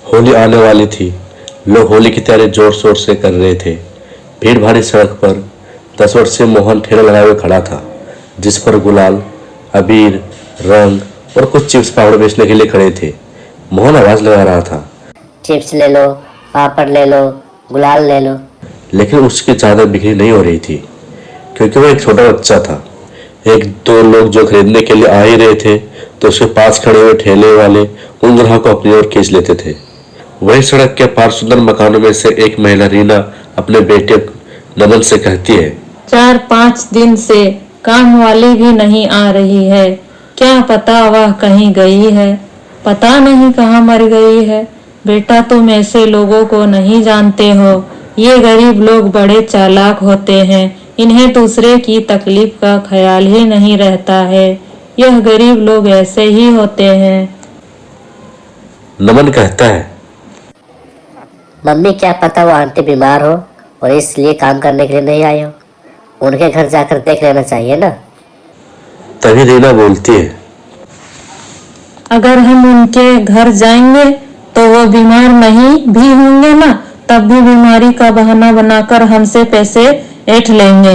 होली आने वाली थी। लोग होली की तैयारी जोर शोर से कर रहे थे। भीड़ भारी सड़क पर 10 वर्षीय मोहन ठेला लगाए हुए खड़ा था, जिस पर गुलाल, अबीर, रंग और कुछ चिप्स पापड़ बेचने के लिए खड़े थे। मोहन आवाज लगा रहा था, चिप्स ले लो, पापड़ ले लो, गुलाल ले लो। लेकिन उसकी चादर बिक्री नहीं हो रही थी, क्योंकि वह एक छोटा बच्चा था। एक दो लोग जो खरीदने के लिए आ ही रहे थे, तो उसके पास खड़े हुए ठेले वाले उन ग्राहकों को अपनी ओर खींच लेते थे। वही सड़क के पार सुंदर मकानों में से एक महिला रीना अपने बेटे नमन से कहती है, 4-5 दिन से काम वाली भी नहीं आ रही है। क्या पता वह कहीं गई है, पता नहीं कहाँ मर गई है। बेटा तुम ऐसे लोगों को नहीं जानते हो। ये गरीब लोग बड़े चालाक होते हैं, इन्हें दूसरे की तकलीफ का ख्याल ही नहीं रहता है। यह गरीब लोग ऐसे ही होते हैं। नमन कहता है, मम्मी क्या पता वो आंटी बीमार हो और इसलिए काम करने के लिए नहीं आई हो। उनके घर जाकर देख लेना चाहिए ना। तभी रीना बोलती है, अगर हम उनके घर जाएंगे तो वो बीमार नहीं भी होंगे ना, तब भी बीमारी का बहाना बनाकर हमसे पैसे ऐंठ लेंगे।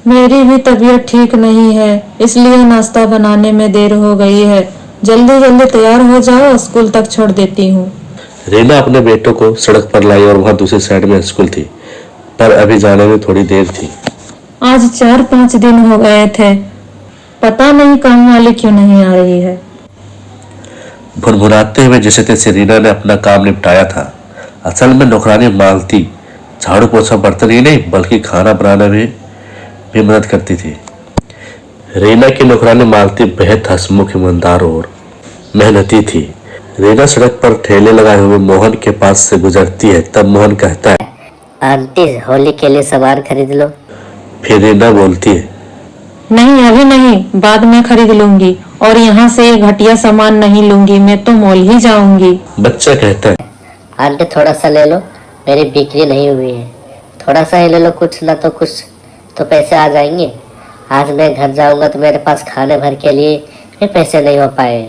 मेरी भी तबीयत ठीक नहीं है, इसलिए नाश्ता बनाने में देर हो गई है। जल्दी जल्दी तैयार हो जाओ, स्कूल तक छोड़ देती हूँ। रीना अपने बेटों को सड़क पर लाई और वहां दूसरी साइड में स्कूल थी, पर अभी जाने में थोड़ी देर थी। आज 4-5 दिन हो गए थे, पता नहीं काम वाली क्यों नहीं आ रही है। भुनभुनाते हुए जैसे तैसे रीना ने अपना काम निपटाया था। असल में नौकरानी मालती झाड़ू पोछा बर्तन ही नहीं बल्कि खाना बनाने में भी मदद करती थी। रीना की नौकरानी मालती बेहद हंसमुख, ईमानदार और मेहनती थी। रीना सड़क पर ठेले लगाए हुए मोहन के पास से गुजरती है, तब मोहन कहता है, आंटी होली के लिए सामान खरीद लो। फिर रीना बोलती है, नहीं अभी नहीं, बाद में खरीद लूंगी, और यहाँ से ये घटिया सामान नहीं लूंगी, मैं तो मॉल ही जाऊंगी। बच्चा कहता है, आंटी थोड़ा सा ले लो, मेरी बिक्री नहीं हुई है। थोड़ा सा ही ले लो, कुछ ना तो कुछ तो पैसे आ जाएंगे। आज मैं घर जाऊंगा तो मेरे पास खाने भर के लिए भी पैसे नहीं हो पाए।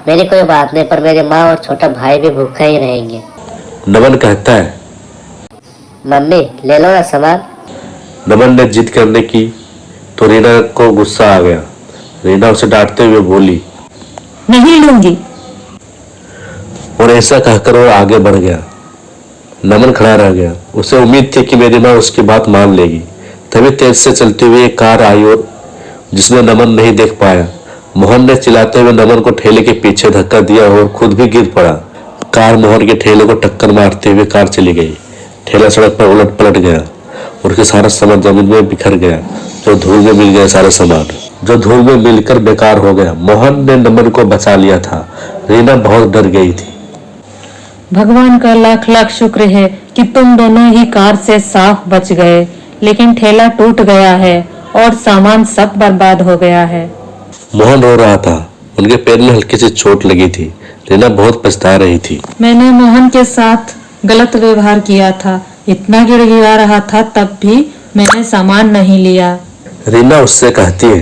मेरी कोई बात नहीं, पर मेरी माँ और छोटा भाई भी भूखे ही रहेंगे। नमन कहता है, मम्मी ले लो ना सामान। नमन ने जिद करने की तो रीना को गुस्सा आ गया। रीना उसे डांटते हुए बोली, नहीं लूंगी। और ऐसा कहकर वो आगे बढ़ गया। नमन खड़ा रह गया। उसे उम्मीद थी कि मेरी माँ उसकी बात मान लेगी। तभी तेज से चलती हुई एक कार आई और जिसने नमन नहीं देख पाया। मोहन ने चिल्लाते हुए नमन को ठेले के पीछे धक्का दिया और खुद भी गिर पड़ा। कार मोहन के ठेले को टक्कर मारते हुए कार चली गई। ठेला सड़क पर उलट पलट गया और उसके सारा सामान जमीन में बिखर गया। जो धूल में मिल गया सारा सामान, जो धूल में मिलकर बेकार हो गया। मोहन ने नमन को बचा लिया था। रीना बहुत डर गई थी। भगवान का लाख लाख शुक्र है कि तुम दोनों ही कार से साफ बच गए, लेकिन ठेला टूट गया है और सामान सब बर्बाद हो गया है। मोहन रो रहा था। उनके पैर में हल्की सी चोट लगी थी। रीना बहुत पछता रही थी। मैंने मोहन के साथ गलत व्यवहार किया था, इतना गिड़गिड़ा रहा था तब भी मैंने सामान नहीं लिया। रीना उससे कहती है,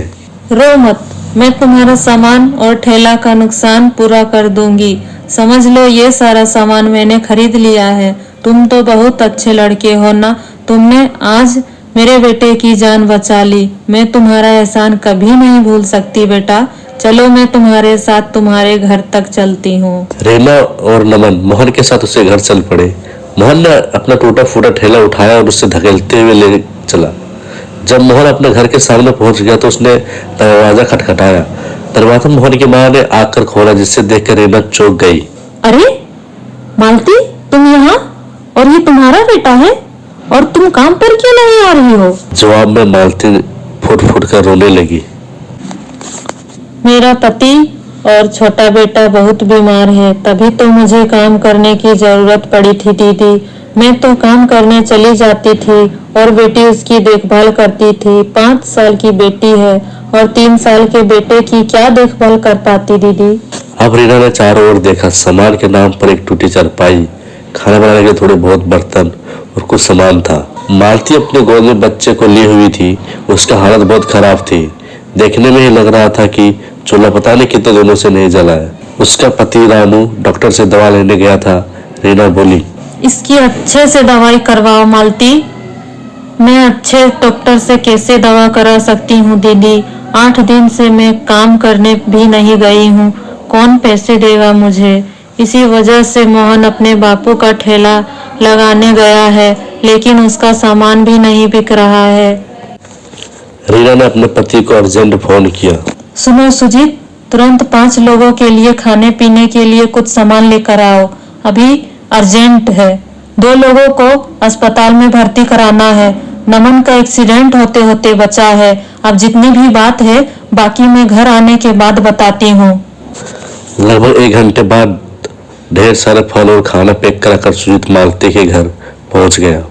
रो मत, मैं तुम्हारा सामान और ठेला का नुकसान पूरा कर दूंगी। समझ लो ये सारा सामान मैंने खरीद लिया है। तुम तो बहुत अच्छे लड़के हो ना, तुमने आज मेरे बेटे की जान बचा ली। मैं तुम्हारा एहसान कभी नहीं भूल सकती बेटा। चलो मैं तुम्हारे साथ तुम्हारे घर तक चलती हूँ। रीना और नमन मोहन के साथ उसके घर चल पड़े। मोहन ने अपना टूटा फूटा ठेला उठाया और उससे धकेलते हुए ले चला। जब मोहन अपने घर के सामने पहुंच गया तो उसने दरवाजा खटखटाया। दरवाजा मोहन की माँ ने आकर खोला, जिससे देखकर रीना चौंक गई। अरे मालती, तुम यहाँ? और ये तुम्हारा बेटा है? और तुम काम पर क्यों नहीं आ रही हो? जवाब में मालती फुट फुट कर रोने लगी। मेरा पति और छोटा बेटा बहुत बीमार है, तभी तो मुझे काम करने की जरूरत पड़ी थी दीदी। मैं तो काम करने चली जाती थी और बेटी उसकी देखभाल करती थी। 5 साल की बेटी है और 3 साल के बेटे की क्या देखभाल कर पाती दीदी। अब रीना ने चारों ओर देखा। सामान के नाम पर एक टूटी चारपाई, खाना बनाने के थोड़े बहुत बर्तन और कुछ सामान था। मालती अपने गोद में बच्चे को ली हुई थी। उसका हालत बहुत खराब थी। देखने में ही लग रहा था कि चूल्हा पता नहीं कितने दिनों से नहीं जला है। उसका पति रामू डॉक्टर से दवा लेने गया था। रीना बोली, इसकी अच्छे से दवाई करवाओ मालती। मैं अच्छे डॉक्टर से कैसे दवा करा सकती हूँ दीदी? 8 दिन से मैं काम करने भी नहीं गई हूँ। कौन पैसे देगा मुझे? इसी वजह से मोहन अपने बापू का ठेला लगाने गया है, लेकिन उसका सामान भी नहीं बिक रहा है। रीना ने अपने पति को अर्जेंट फोन किया। सुनो सुजीत, तुरंत 5 लोगों के लिए खाने पीने के लिए कुछ सामान लेकर आओ, अभी अर्जेंट है। 2 लोगों को अस्पताल में भर्ती कराना है। नमन का एक्सीडेंट होते होते बचा है। अब जितनी भी बात है बाकी मैं घर आने के बाद बताती हूँ। लगभग 1 घंटे बाद ढेर सारे फल और खाना पैक कराकर सुजीत मालती के घर पहुंच गया।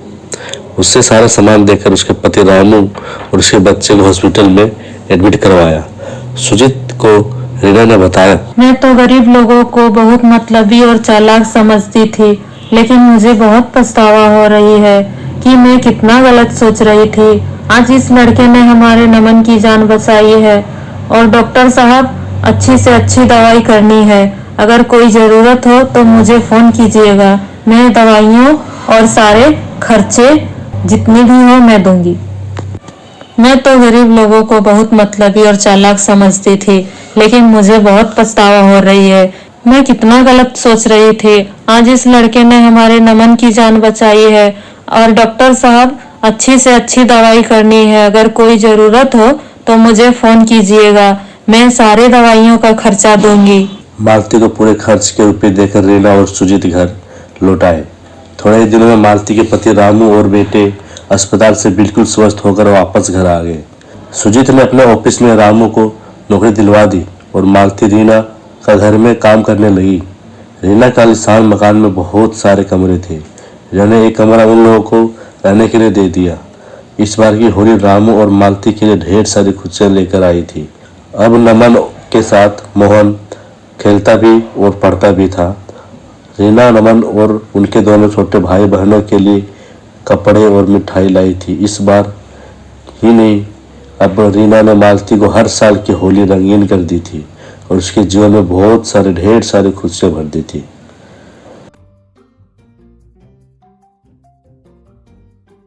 उससे सारा सामान देकर उसके पति रामू और उसके बच्चे को हॉस्पिटल में एडमिट करवाया। सुजीत को रीना ने बताया, मैं तो गरीब लोगों को बहुत मतलबी और चालाक समझती थी, लेकिन मुझे बहुत पछतावा हो रही है कि मैं कितना गलत सोच रही थी। आज इस लड़के ने हमारे नमन की जान बचाई है। और डॉक्टर साहब, अच्छी से अच्छी दवाई करनी है। अगर कोई जरूरत हो तो मुझे फोन कीजिएगा। मैं दवाइयों और सारे खर्चे जितनी भी हो मैं दूंगी। मैं तो गरीब लोगों को बहुत मतलबी और चालाक समझती थी, लेकिन मुझे बहुत पछतावा हो रही है। मैं कितना गलत सोच रही थी। आज इस लड़के ने हमारे नमन की जान बचाई है। और डॉक्टर साहब, अच्छी से अच्छी दवाई करनी है। अगर कोई जरूरत हो तो मुझे फोन कीजिएगा। मैं सारे दवाइयों का खर्चा दूंगी। मालती को पूरे खर्च के रुपए देकर रीना और सुजीत घर लौट आए। थोड़े ही दिनों में मालती के पति रामू और बेटे अस्पताल से बिल्कुल स्वस्थ होकर वापस घर आ गए। सुजीत ने अपने ऑफिस में रामू को नौकरी दिलवा दी और मालती रीना का घर में काम करने लगी। रीना का आलीशान मकान में बहुत सारे कमरे थे। रीना ने एक कमरा उन लोगों को रहने के लिए दे दिया। इस बार की होली रामू और मालती के लिए ढेर सारी खुशियां लेकर आई थी। अब नमन के साथ मोहन खेलता भी और पढ़ता भी था। रीना नमन और उनके दोनों छोटे भाई बहनों के लिए कपड़े और मिठाई लाई थी। इस बार ही नहीं, अब रीना ने मालती को हर साल की होली रंगीन कर दी थी और उसके जीवन में बहुत सारे ढेर सारी खुशियां भर दी थी।